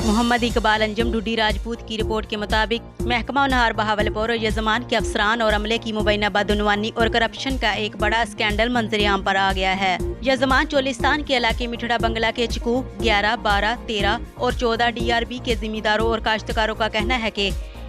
मोहम्मद इकबाल अंजुम ढूडी राजपूत की रिपोर्ट के मुताबिक महकमा नहार बहावलपुर और यजमान के अफसरान और अमले की मुबैना बदउनवानी और करप्शन का एक बड़ा स्कैंडल मंजरेआम पर आ गया है। यजमान चोलिस्तान के इलाके मिठड़ा बंगला के चकूक 11, 12, 13 और 14 DRB के जिम्मेदारों और काश्तकारों का कहना है कि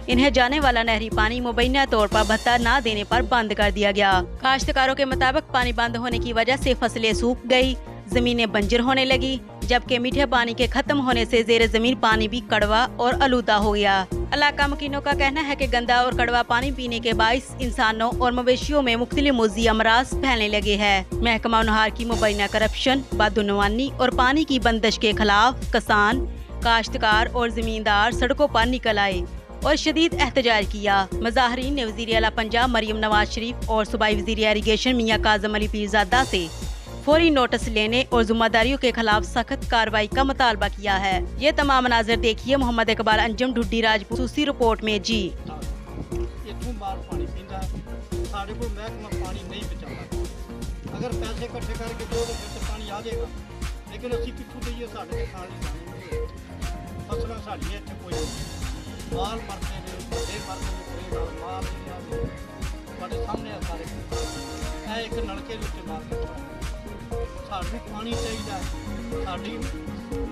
इन्हें जाने वाला नहरी पानी मुबैना तौर पर भत्ता न देने पर बंद कर दिया गया। काश्तकारों के मुताबिक पानी बंद होने की वजह से फसलें सूख गई, जमीनें बंजर होने लगी, जबकि मीठे पानी के खत्म होने से जेर जमीन पानी भी कड़वा और आलूदा हो गया। इलाका मकीनों का कहना है कि गंदा और कड़वा पानी पीने के बाइस इंसानों और मवेशियों में मुख्तलिफ मुज़ी अमराज फैलने लगे हैं। महकमा नहार की मुबैना करप्शन, बदउनवानी और पानी की बंदिश के खिलाफ किसान, काश्तकार और जमींदार सड़कों पर निकल आए और शदीद एहतजाज किया। मुजाहरीन ने वज़ीर आला पंजाब मरियम नवाज शरीफ और सूबाई वज़ीर इरिगेशन मियां काज़म अली पीरज़ादा से फौरी नोटिस लेने और जिम्मेदारियों के खिलाफ सख्त कार्रवाई का मुतालबा किया है। ये तमाम मनाज़िर देखिए मोहम्मद इकबाल अंजुम ढूडी राजपूत सूसी रिपोर्ट में जी। इत्थों बाहर पानी पींदा साढ़े को महकमा पानी नहीं बचाता। अगर पैसे इकट्ठे करके दो तो फिर पानी आ जाएगा, लेकिन असी पिछू दईए साढ़े खाने नहीं फसलों साड़ियाँ इतने कोई माल मरते हैं, बड़े मरते हैं, माल नहीं आते बड़े सामने आ सारे एक नलके मार सानू पानी चाहिए, साड़ी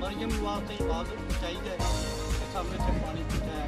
मरियम वास्ते आवाज़ चाहिए कि सामने से पानी पहुँचाया